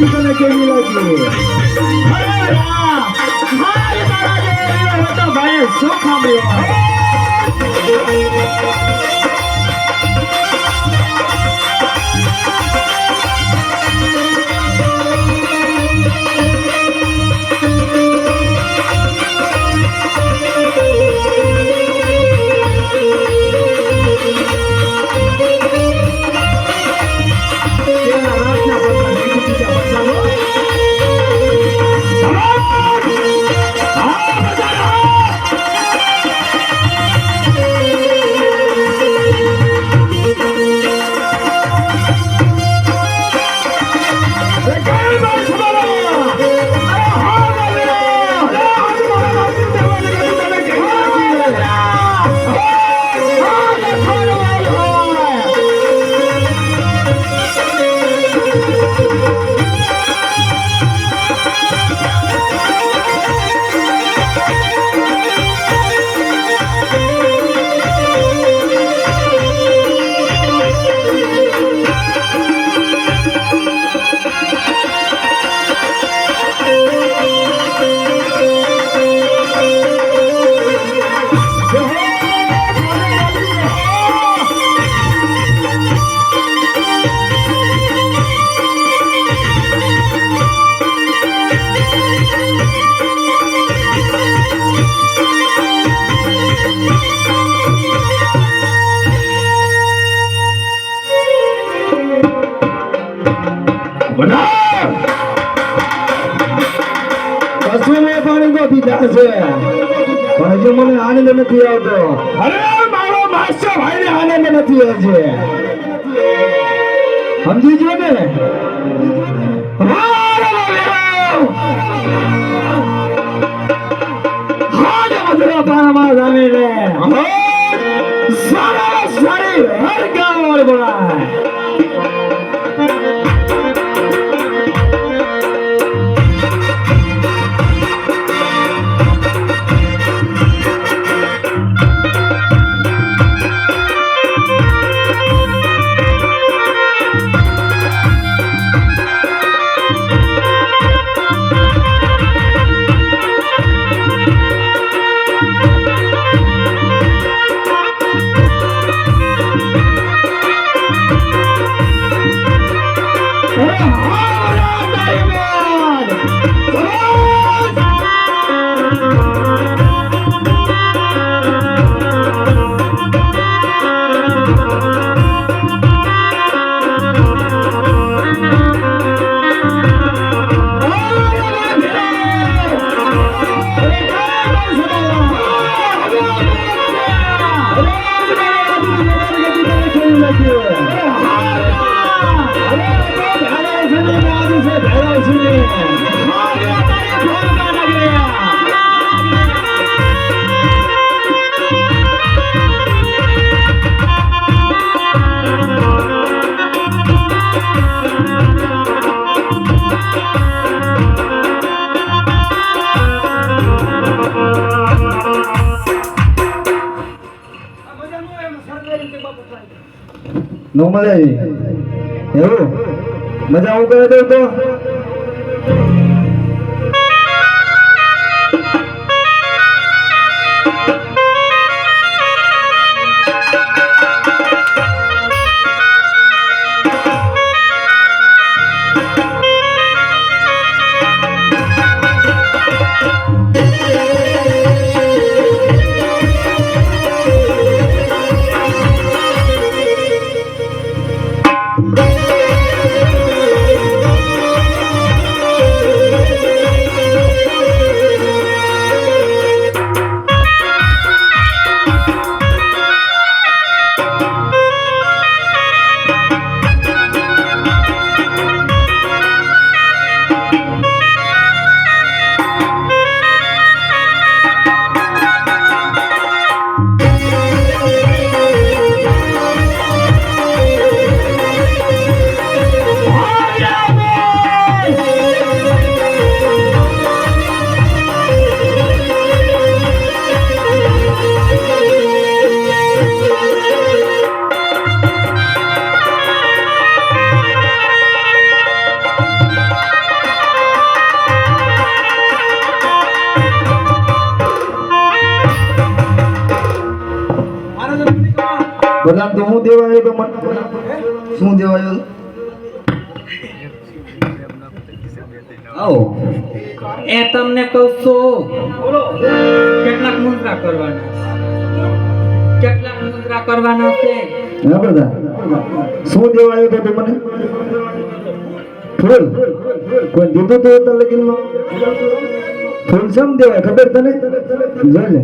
પછી તને કેવી લાગી? અરે રામ, મારી મારા જેવો હતો ભાઈ શું ખામ્યો? પણ હજુ મને આનંદ નથી આવતો. અરે મારો માસ્ટર ભાઈ ને આનંદ નથી આવશે. સમજી જો ને? સારી હર ગાળ બોલાય. નો મજા આવી એવું મજા હું કરે દઉં તો પ્રધાન તો હું દેવા આવ્યો તો મને શું દેવા આવ્યો આવો એ તમને કહું છું કેટલાક મુદ્રા કરવાના છે હા પ્રધાન શું દેવા આવ્યો તો તું મને ફૂલ કોઈ દીધું તો તને લગીનમાં ફૂલ સમ દેવાય ખબર તને જોઈ લે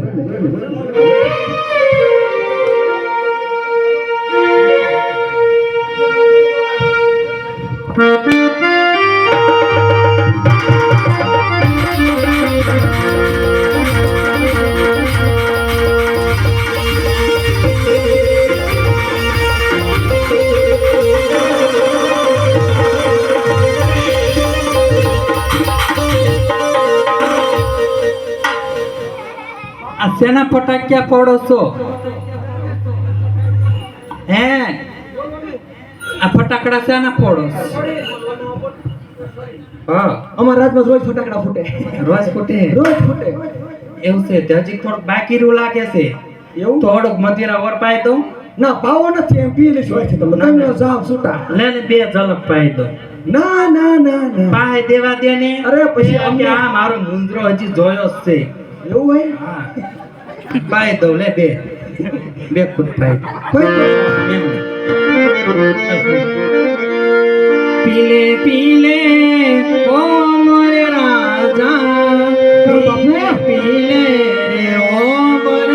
આ શેના ફટાક્યા ફોડો છો હે આ ફટાકડા શેના ફોડો છો? હા અમારા રાજમાં રોજ ફટાકડા ફૂટે રોજ ફૂટે એવું છે તે હજી થોડુંક બાકી રહ્યું લાગે છે એવું થોડુંક મધીરા ઓર પાઈ દો ના પાવો નથી એમ પી લેશું હોય છે તમે ના, ના. જાવ છૂટા લે ને બે ઝલક પાઈ દો ના ના ના ના પાય દેવા દે ને અરે પછી કે આ મારો મુંદરો હજી જોયો જ છે એવું હોય પાઈ દો લે બે ખુદ પાઈ દો. કોઈ પીલે પીલે ઓ મોર રાજા પીલે રે ઓ મોર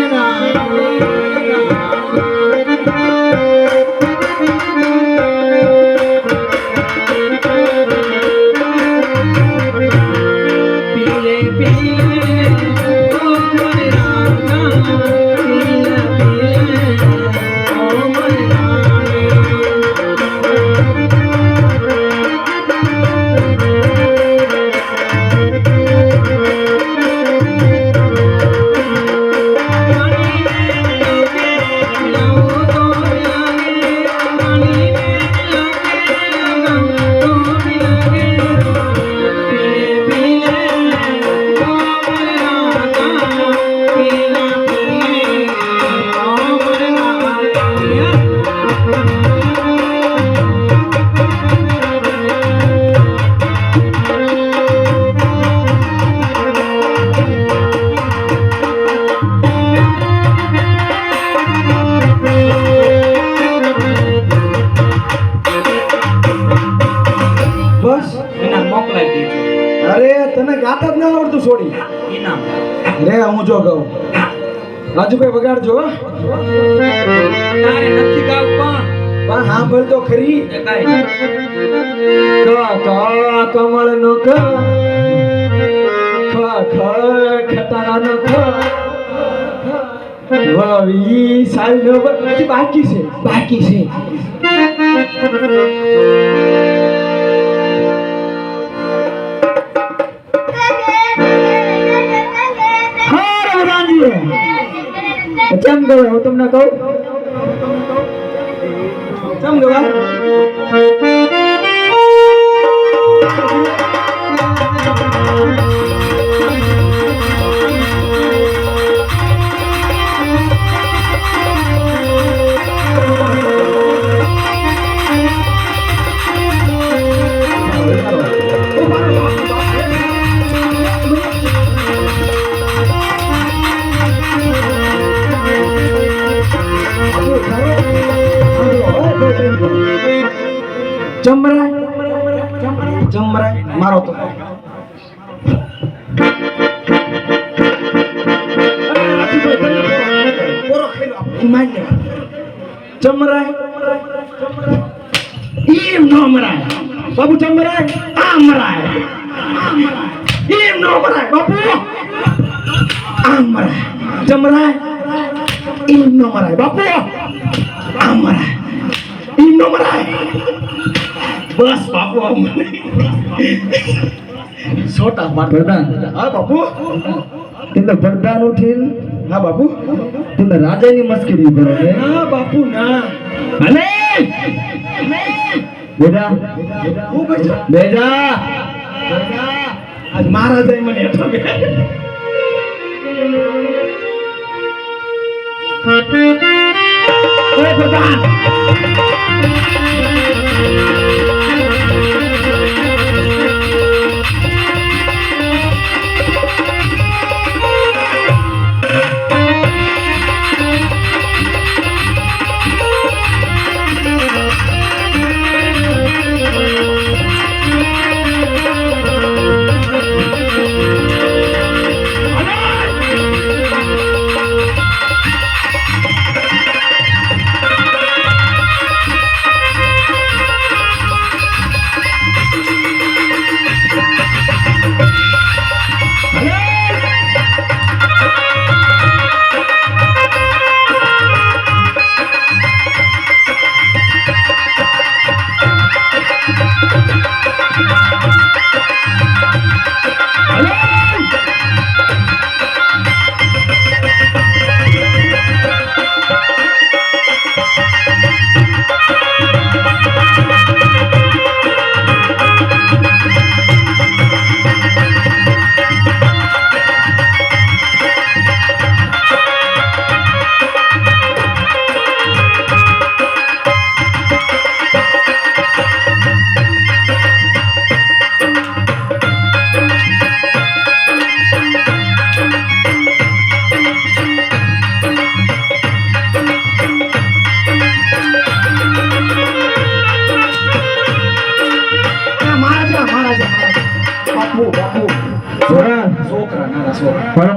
પીલે પીલે ઓ મોર રાજા પીલે પીલે ઓ મોર બસ ઇનામ મોકલાઈ દેજો અરે તને ગાતા જ ના આવડતું છોડી ઇનામ રે હું જો ગાઉં રાજુભાઈ વગાડજો હો. તારે નથી ગાવ પણ સાંભળ તો ખરી પણ કાઈ કમળ નો ખટારા નો વવી સાલ નો બાકી છે કેમ ગયો હું તમને કહું કેમ ગવા ચમરાય મારો તો ચમરાય એમ નો મરાય બાબુ ચમરાય આ મરાય એમ નો મરાય બાબુ આ મરાય ચમરાય એમ નો મરાય બાપુ આ મરાય એમ નો મરાય બસ બાપુ છોટા પ્રધાન હા બાપુ તમે પ્રધાન ઉઠીન હા બાપુ તમે રાજાની મસ્કરી કરો ને ના બાપુ ના અલે બેટા હું બેજા બેજા આજ મહારાજાએ મને હેઠો બે ઓય પ્રધાન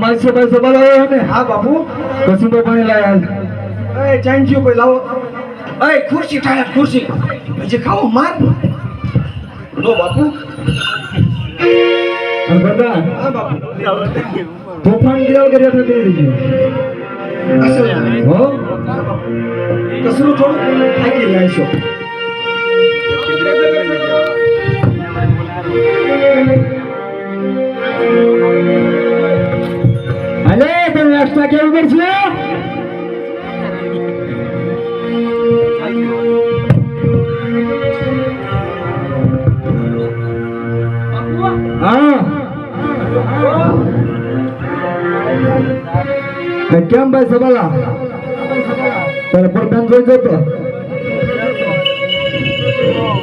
માણસો ભાઈ સવાલ આવ્યો ને હા બાપુ કશું તો પાણી લાયા એ ચાંચ્યું કોઈ લાવો એ ખુરશી ઠાલે ખુરશી હજી ખાઓ માર લો બાપુ અને બધા હા બાપુ તોફાન ગિરાવ કર્યા હતા તે રીતે હો કસરું થોડું થાકી જાય છો અલે તમે એક્સ્ટ્રા કેવું કરશે હા કેમ ભાઈ સવાલા તારે પ્રધાન જોઈ જતો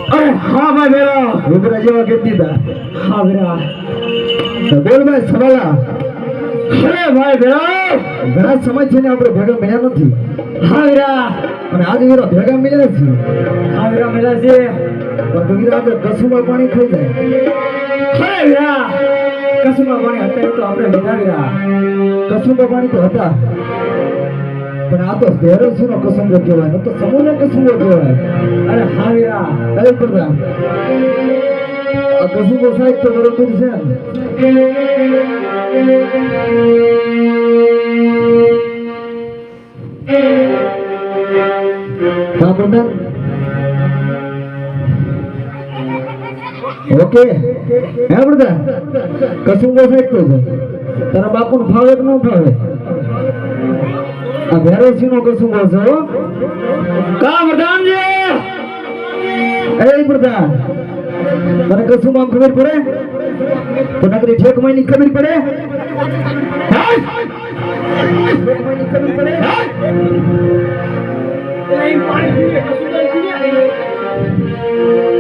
અરે હા ભાઈ બેરા રૂબરા જેવા કે દીધા હા બેરા તો બોલ ભાઈ સવાલા અરે ભાઈ બેરા ઘણા સમય છે ને આપણે ભેગા મળ્યા નથી હા વીરા અને આજે વીરા ભેગા મળ્યા છે હા વીરા મળ્યા છે પણ તો વીરા આપણે કસુમાં પાણી થઈ જાય અરે વીરા કસુમાં પાણી હતા તો આપણે લીધા વીરા કસુમાં પાણી તો હતા પણ આ તો ભેરવસીનો કસુંબો કહેવાય તો સમૂહનો કસુંબો કહેવાય અરે હા વીરા કઈ પ્રધાન આ કસુંબો સાહેબ તો બરોબર છે હા પ્રધાન ઓકે હે પ્રધાન કસુંબો સાહેબ તો છે તારા બાપુને ફાવે કે ન ફાવે આ ભેરવસીનો કસુંબો છે હો કા પ્રધાનજી એ પ્રધાન તને કસુંબામાં ખબર પડે તો નકરી ઠેક મહિની ખબર પડે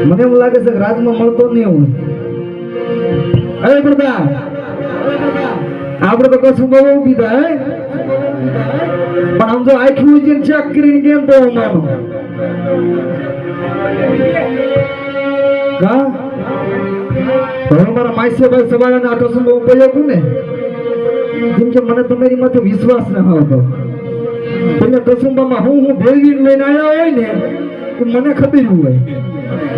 મને એવું લાગે છે કે રાજમાં મળતો નહીં હું અરે પ્રધાન આપણે તો કશું બહુ પીધા હે પણ આમ તો આખી ઉજીને ચેક કરીને કેમ તો હું માનું કા હવે મારા માસ્યભાઈ સવારના આ કસુંબો ઉપયોગ ને જેમ કે મને તમારી માથે વિશ્વાસ ન આવતો તમે કસુંબામાં હું ભેળવીને લઈને આવ્યા હોય ને તો મને ખબર હોય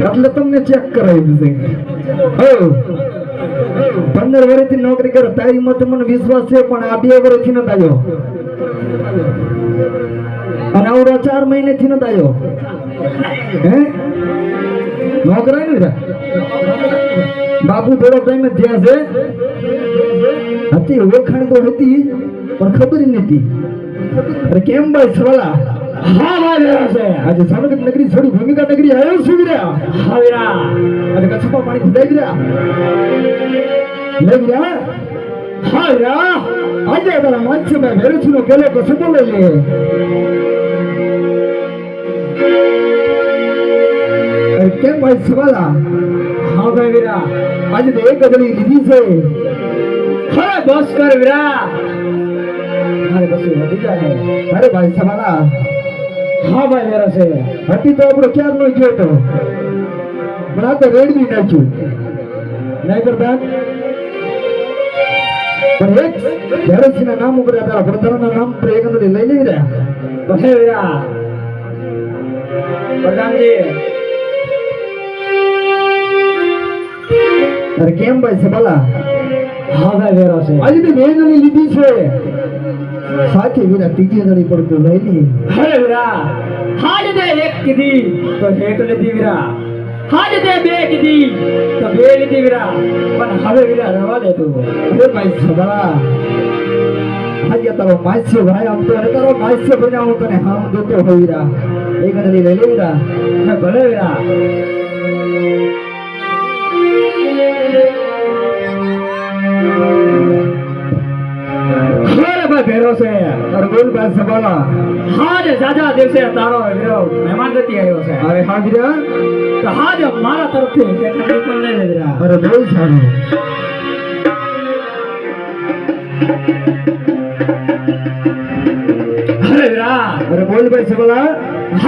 એટલે તમને ચેક કરાવી દીધું હો 15 વર્ષથી નોકરી કરે તારી માથે મને વિશ્વાસ છે પણ આ 2 વર્ષથી નથી આવ્યો અને આવડો 4 મહિનેથી નથી આવ્યો હે નોકરાય ને બાપુ થોડો ટાઈમ જ થયા છે હતી ઓળખાણ તો હતી પણ ખબર નથી અરે કેમ ભાઈ સવાલા હા ભાઈ છે આજે સામગ્રી નગરી છોડી ભૂમિકા નગરી આવ્યો છું વીરા હા વીરા અને કચ્છમાં પાણી ખુદાઈ ગયા લે વીરા હા વીરા આજે તારા માનસમાં ભેરુ છું નો કેલો કશું બોલે લે અરે કેમ ભાઈ સવાલા? હા ભાઈ વીરા. આજે તો એક ગજણી લીધી છે. અરે બસ કર વીરા. મારે કશું વધી જાય. અરે ભાઈ સવાલા, હા ભાઈ વીરા છે. હતી તો આપણો ક્યાં નો ગયો તો, પણ આ તો રેડવી નાખ્યું નહીં કરતા. પણ એક ભેરસના નામ ઉપર હતા, ભરતરના નામ પર એક અંદર લઈ લઈ રહ્યા. ભલે વીરા. પ્રધાનજી. અરે કેમ ભાઈ સવાલા? હા ભાઈ વીરા છે. આજે તો બે જણી લીધી છે, સાથે વીરા ત્રીજી જણી પડતું લઈ લી. અરે વીરા. હાજ દે એક કીધી તો એક લીધી વીરા. હાજ દે બે કીધી તો બે લીધી વીરા. પણ હવે વીરા રવા દે તું. અરે ભાઈ સવાલા, આજે તારો માસ્ય ભાઈ આમ તો અને તારો માસ્ય બન્યા હું તને હામ દેતો હોય વીરા. એક ગણી લઈ લે વીરા. ભલે વીરા. અરે ભાઈ ભેરો છે. અરે બોલ ભાઈ સવાલા. હાજ સાજા દિવસે તારો વીરો મહેમાન ગતિ આવ્યો છે. અરે હા વીરા. તો હાજ મારા તરફથી એક ઠંડી પણ લઈ લે વીરા. અરે બહુ સારું. અરે વીરા. અરે બોલ ભાઈ સવાલા.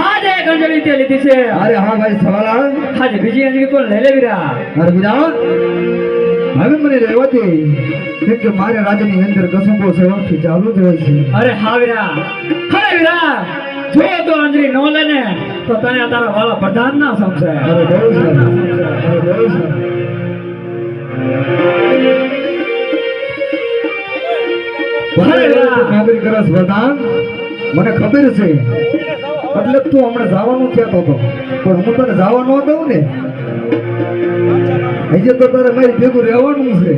હાજ એક અંજલિ તે લીધી છે. અરે હા ભાઈ સવાલા. હાજ બીજી અંજલિ પણ લઈ લે વીરા. અરે વીરા, હવે મને રહેવા દે, કેમ કે મારે રાજ્યની અંદર કસંબો સવારથી ચાલુ જ હોય છે. અરે હા વીરા. અરે વીરા. જો તો અંજલિ નો લે ને તો તને તારા વાળા પ્રધાન ના સમજે. અરે બહુ સારું. અરે બહુ સારું. અરે વીરા. નોકરી કરસ પ્રધાન, મને ખબર છે, એટલે તું હમણાં જવાનું કહેતો હતો, પણ હું તને જવા ન દઉં ને. હજી તો તારે મારી ભેગું રહેવાનું છે.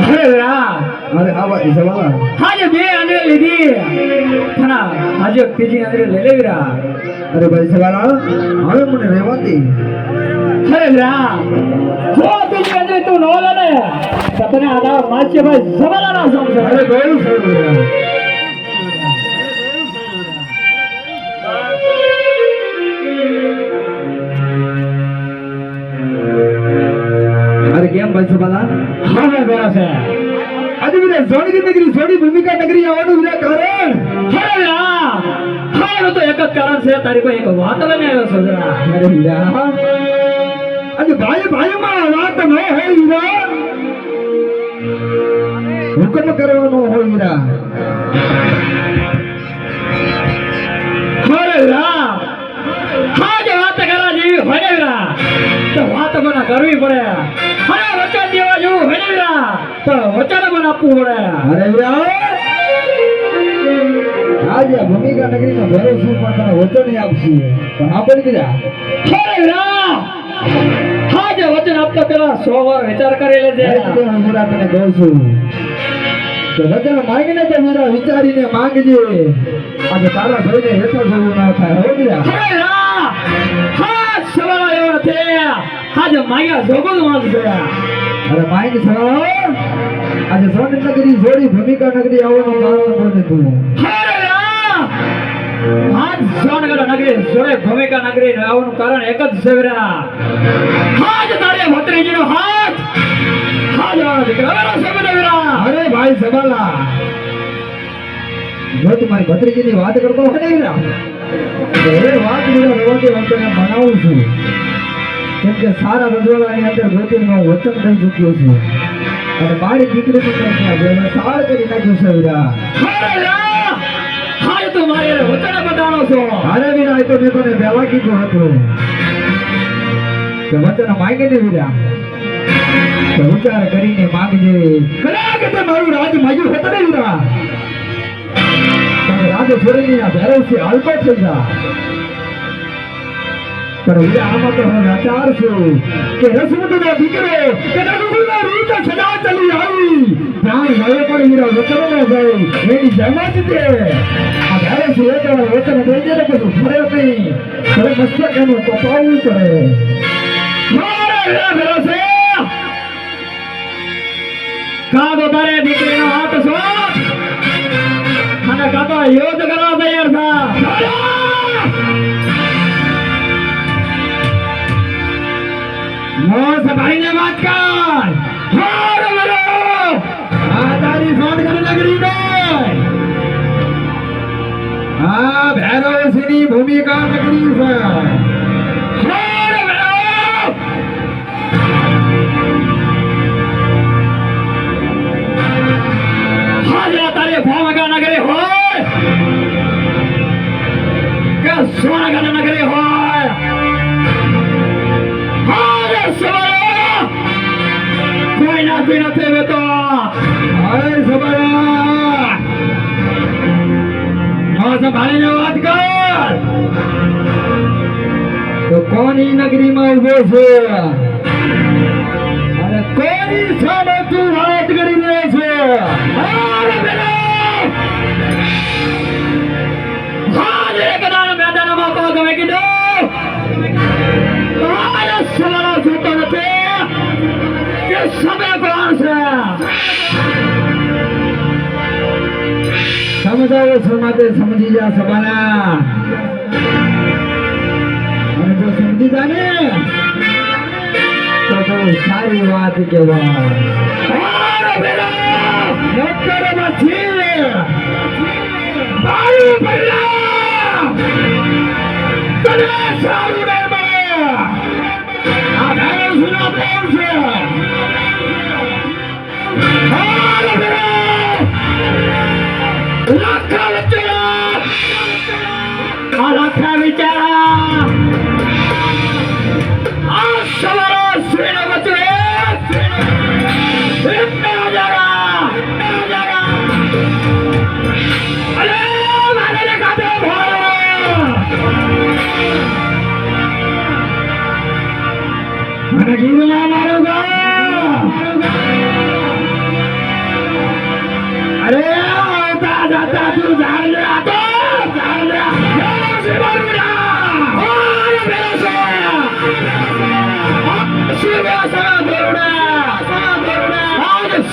અરે વીરા. અરે હા ભાઈ સવાલા. હાજે બે અંજલિ લીધી ખરા. હાજે ત્રીજી અંજલિ લઈ લે વીરા. અરે ભાઈ સવાલા, હવે મને રહેવા દે. અરે વીરા. જો ત્રીજી અંજલિ તું નો લે ને તો તને આ તારા માસ્ય ભાઈ જમાના ના સમજે. અરે બહુ સારું યાર. અરે કેમ ભાઈ સવાલા? હા ભાઈ વીરા છે. આજે વિના જોડી નગરી, જોડી ભૂમિકા નગરી આવવાનું વિના કારણ. અરે વીરા. હા એનું તો એક જ કારણ છે. તારી કોઈ એક વાત લઈને આવ્યો છું વીરા. અરે વીરા, આજે ભાઈ ભાઈમાં વાત ન હોય વીરા, હુકમ કરવાનો હોય વીરા. અરે વીરા. હા જે વાત કરવા જેવી હોય ને વીરા તો વાત મને કરવી પડે. અરે વચન દેવા જેવું હોય ને વીરા તો વચન મને આપવું પડે. અરે વીરા, આજે આ ભૂમિકા નગરીનો ભેરો શું પણ તને વચન આપશે, પણ આપણે વીરા. અરે વીરા. હા જે વચન આપતા પેલા 100 વાર વિચાર કરી લેજે. એટલે હું વીરા તને કહું છું કે વચન માંગીને તો વીરા વિચારીને માંગજે. આજે તારા ભાઈને હેઠો જવું ના થાય હો વીરા. અરે વીરા. હા સવાલ એવો નથી. આજે માગ્યા જોગો જ માંગશે. અરે માઈક સવાલ, આજે સોની નગરી જોડી ભૂમિકા નગરી આવવાનું કારણ બોલે તું. અરે વીરા. આજ સોનગઢ નગરી જોડે ભૂમિકા નગરી આવવાનું કારણ એક જ છે વીરા. આજ તારે ભત્રીજીનો હાથ આજ વાળો દીકરાનો શબ્દ વીરા. અરે ભાઈ સવાલા, જો તું મારી ભત્રીજીની વાત કરતો હોય ને વીરા, તો એ વાત વીરા રવાથી હું તને મનાવું છું, કેમ કે સારા રજવાડાની અંદર ગોતીનું વચન દઈ ચૂક્યો છું, અને મારી દીકરીનું પણ ત્યાં જેને સાળ કરી નાખ્યું છે વીરા. અરે વીરા. આજ તું મારી હારે વચન બતાવવાનો છો. અરે વીરા, એ તો મેં તને પહેલા કીધું હતું કે વચન માંગીને વીરા તો વિચાર કરીને માંગજે. કદાચ તે મારું રાજ માગ્યું હતું ને વીરા, તમે રાજ છોડીને આ ભેરવથી હાલતો થઈ જા. પણ વીરા, આમાં તો હું લાચાર છું કે રસમતનો દીકરો કે રઘુકુળના રીત સદા ચાલી આવી પ્રાણ હવે પણ વીરા વચન ન જાય એની જમા જ દે. આ ભેરવથી એક વાર વચન દઈ દે ને પછી ફરે નહીં, હવે મસ્તક એનું કપાવવું પડે. મારા વીરા ભેરો છે. કાં તો તારે દીકરીનો હાથ છો અને કાં તો યુદ્ધ કરવા તૈયાર થા. ભાઈને વાત કર. હારે બોલો. આ તારી સોનગઢ નગરી ને આ ભૈરવસિંહની ભૂમિકા નગરી છે. હારે બોલો. હાજે તારી ભૂમિકા નગરી હોય કે સોનગઢ નગરી હોય, હારે સવારે કોઈ નાથી નથી બેતો. હારે સવારે સંભાળીને વાત કર. તો કોની નગરીમાં ઉભો છે અને કોની સામે તું વાત કરી રહ્યો છે? હારે બેલો. હારે એક દાન મેદાનમાં પગ મૂકી દો. હારે સવારે જોતો નથી કે સભે કોણ છે. સમજાવો છો માટે સમજી જા સભાના. અને જો સમજી જા ને તો બહુ સારી વાત કહેવાય. હારે બેલા નકર પછી બાયું પહેલા તને સારું રે મળે. આ ભૈરવસિંહનો પ્રેમ છે. હારે બેલા લાખા વિચારા, આ લાખા વિચારા, આ સવારો શ્રીનો વચ્ચે અરે મારે કાઢો મને ગીરના મારું ગા. અરે જાતા તું જાણ લે. આ તો જાણ લે.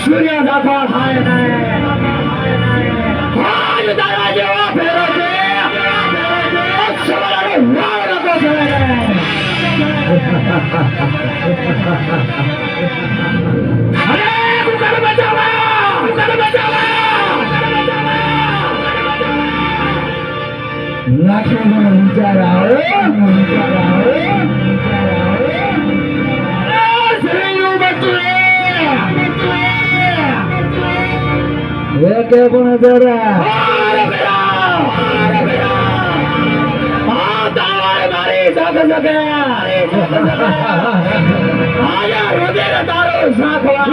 સૂર્ય દાખવા થાય ને આજ તારા જેવા ફેરો છે. સવારે વાળ નતો છે. અરે કુકર બચાવા, કુકર બચાવા. લાખો વિચાર આવે, વિચાર આવે. શ્રીનું બચ્ચું કે પણ જરા મારી સાથે શકે આયા હૃદય તારો સાખવા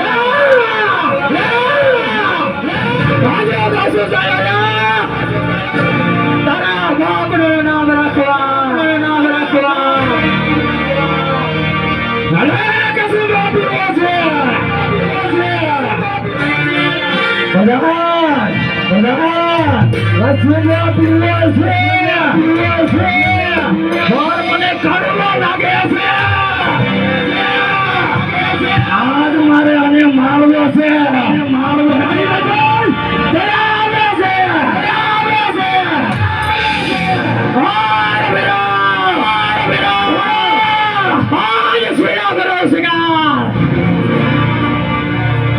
તારા બાપનું નામ રાખવા, નામ રાખવા. કશું બાપું છે. ભગવાન ભગવાન લક્ષ્મણ પીવો છે, પીવો છે. મને કડવો લાગે છે. આજ મારે આને મારવો છે. મારવો દયાવે છે, દયાવે છે. હાય બેરો, હાય બેરો. હાય સુયા કરો શિકાર.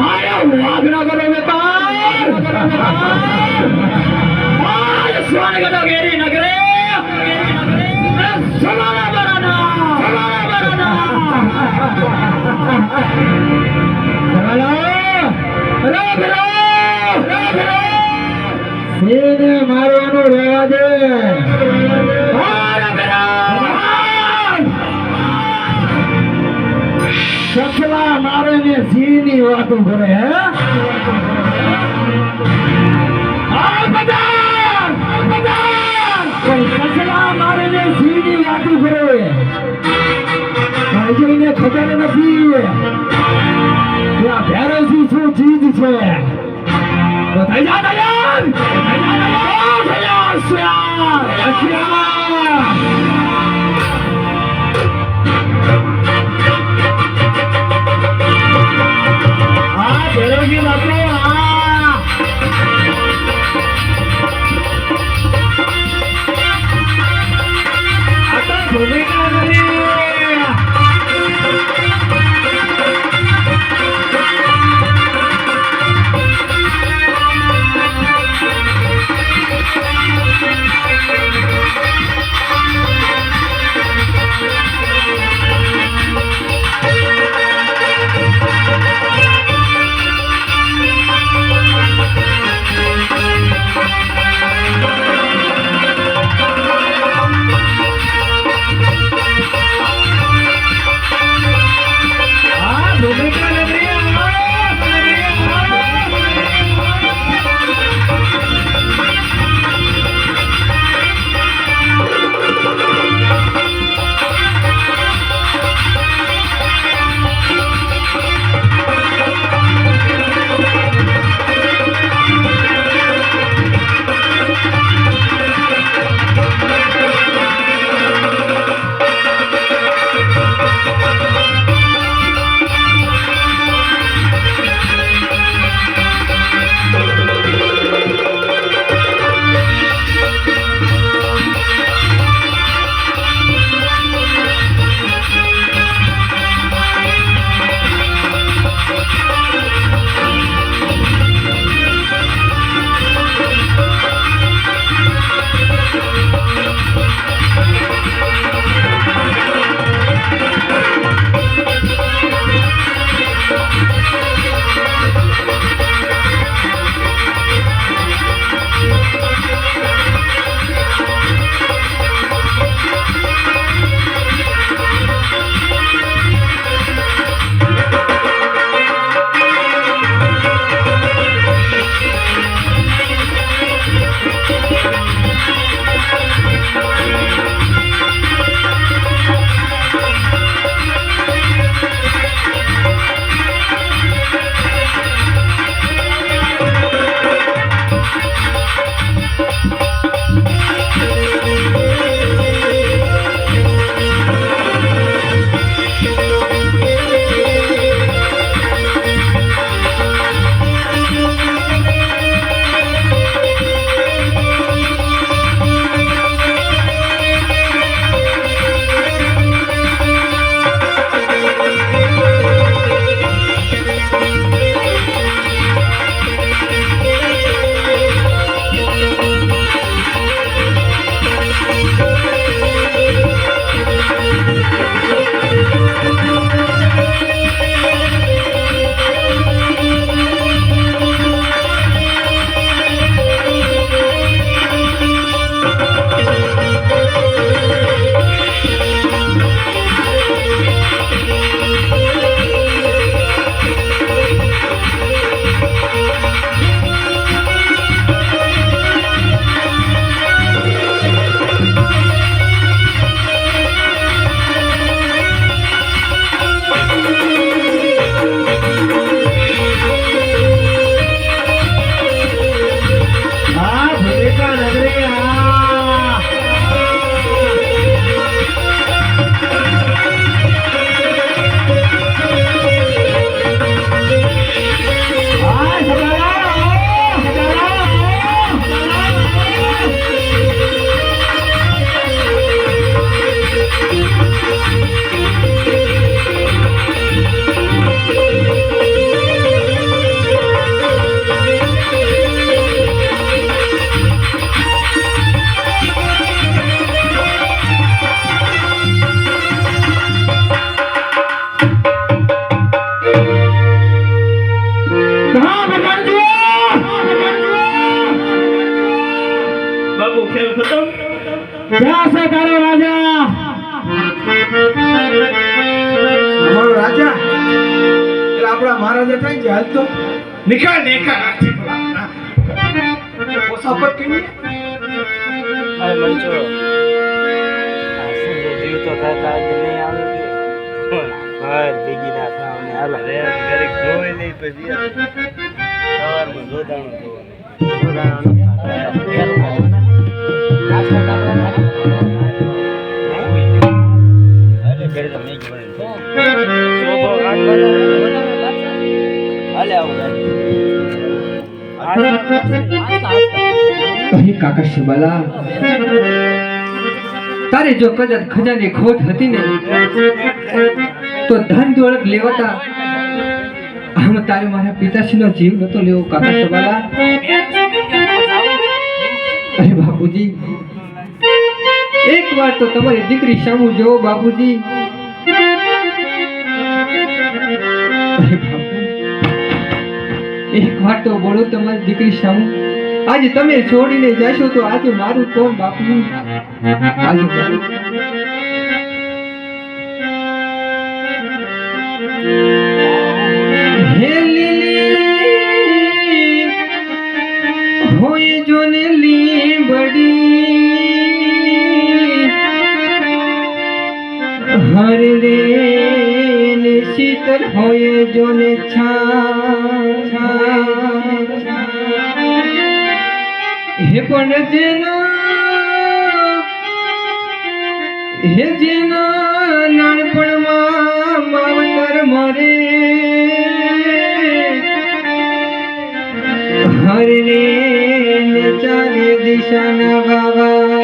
હાય વાગના કરો બેટા. સોનગઢ ગેરી નગરે સમારા બરાના, સમારા બરાના. રે ભરો, રે ભરો. સિંહને મારવાનું રહેવા દે. સસલા મારે ને સિંહની વાતો કરે. હે સસલા મારે ને સિંહની વાતો કરે. ભાઈજીને ખબર નથી કે આ ભૈરવસિંહ શું ચીજ છે. તો થઈ જા તૈયાર, આ ભૈરવસિંહ બાપુ ભૂમિકા નથી. મહારાજા થાય છે હાલ તો નિખાર આથી ભલા ઓછા પર કેમ અરે મંચો આ શું જો જીવ તો થતા જ નહીં આવે કે ભાર ભેગી ના થાવને હાલ રે ઘરે જોઈ નહીં પછી સવારમાં જોડાણો અરે ઘરે તો નહીં બને શોધો હાલે આવું અહીં કાકા શિવાલા તારે જો કદાચ ખજાની ખોટ હતી ને તો ધન દોલત લેવાતા આમ તારે મારા પિતાશ્રીનો જીવ નતો લેવો કાકા શિવાલા અરે બાપુજી એક વાર તો તમારી દીકરી સામુ જોવો બાપુજી અરે બાપુ એક વાર તો બોલો તમારી દીકરી સામુ આજે તમે છોડીને જશો તો આજે મારું કોણ બાપુ આજે મારું હે લીલી હોય જો ને લીંબડી હર રે ને શીતળ હોય જો ને છા હે પણ જેના નાનપણમાં માવતર મરે હરને ને ચારે દિશાના બાવા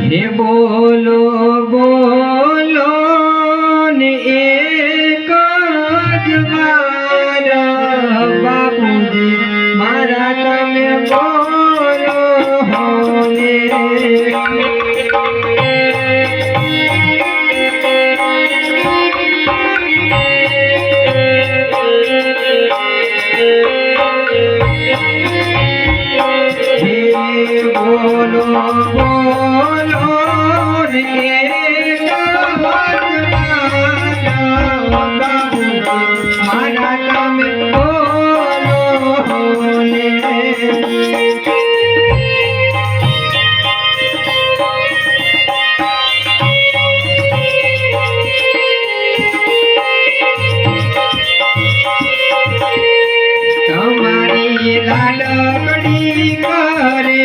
હે બોલો બોલો ને એક જ વાર બાપુજી મારા તમે બોલો ને બોલો બોલો રે મારા તમે બોલો ને તમારી લાડકડી કરે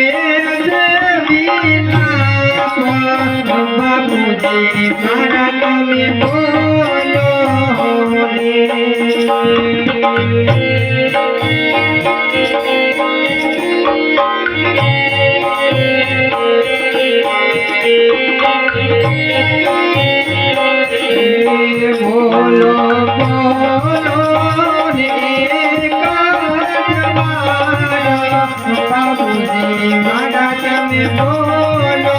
બાપુજી મારા તમે બોલો બોલો બોલો રે બાપુજી મારા તમે બોલો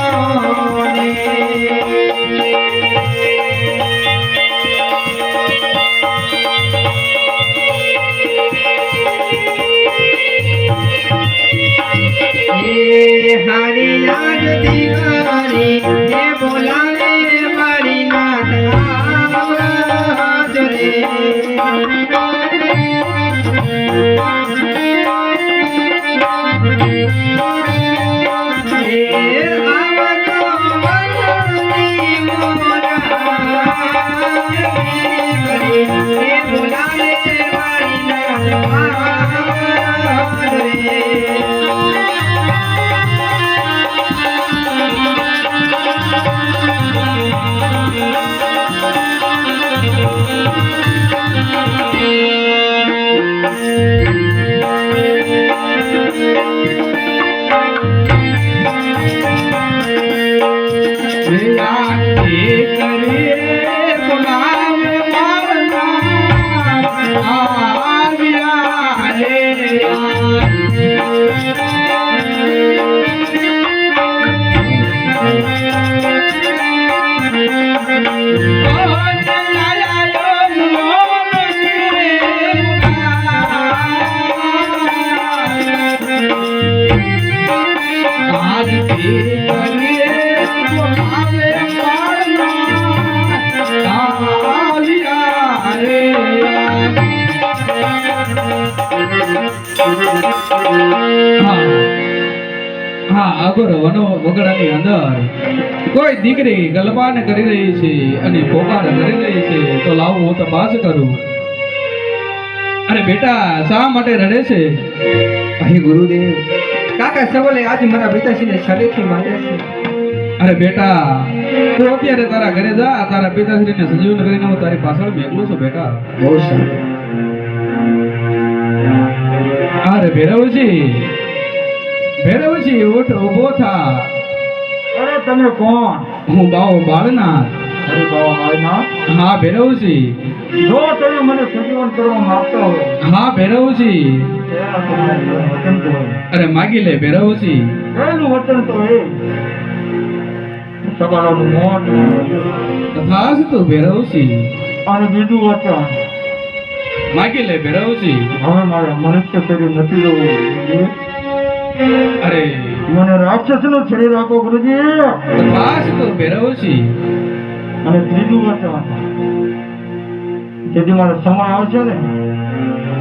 હારી યાદ દીવારી હે બોલાવે મારી નાથ આવજો રે હા અગર વનો વગડાની અંદર કોઈ દીકરી ગલબાને કરી રહી છે અને પોકાર કરી રહી છે તો લાવું હું તપાસ કરું. અરે બેટા શા માટે રડે છે? અહીં ગુરુદેવ કાકા સવાલે આજે મારા પિતાશ્રીને શરીરથી માર્યા છે. અરે બેટા તું અત્યારે તારા ઘરે જા, તારા પિતાશ્રીને સંજીવન કરીને હું તારી પાછળ મેકલું છું બેટા. બહુ સારું. અરે ભૈરવજી ઉઠ, ઊભો થા. અરે તમે કોણ? હું બાવો બાળનાથ. અરે બાવા મારના, હા ભૈરવજી. જો તમે મને સંજીવન કરવા માંગતા હો હા ભૈરવજી. ત્યારે તમારે વચન તો હોય. અરે માગી લે ભૈરવજી. પહેલું વચન તો એ સવાલોનું મોત, તથાસ્તુ ભૈરવજી. અને બીજું વચન માગી લે ભૈરવજી. હવે મારે મનુષ્ય શરીર નથી રહેવું. અરે મને રાક્ષસનું શરીર આપો ગુરુજી. તથાસ્તુ ભૈરવજી. અને ત્રીજું વચન, જેથી મારો સમય આવશે ને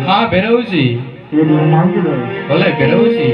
હા ભૈરવજી. એ હું માંગી લઉં. ભલે ભૈરવજી.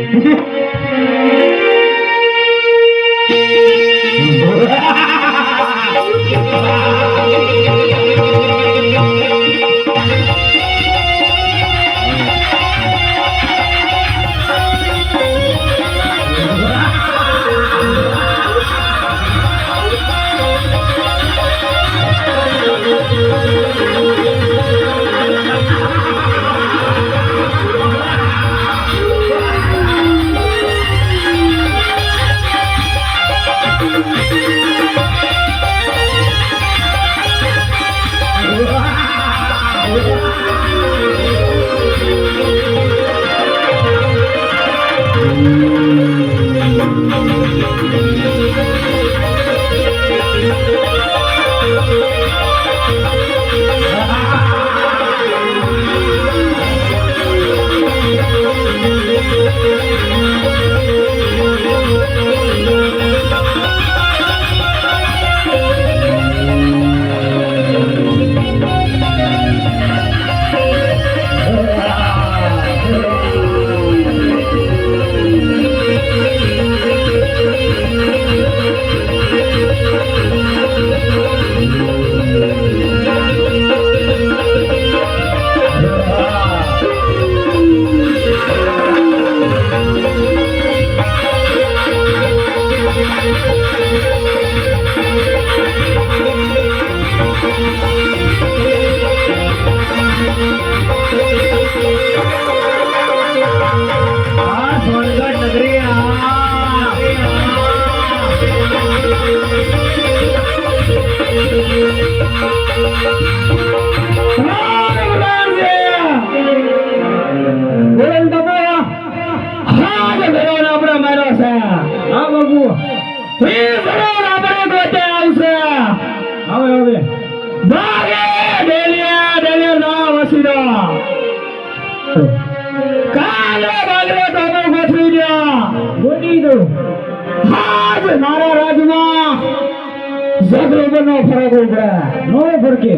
મારા રાજમાં જગરોબરનો ફરક ઉભરે નો ફરકે.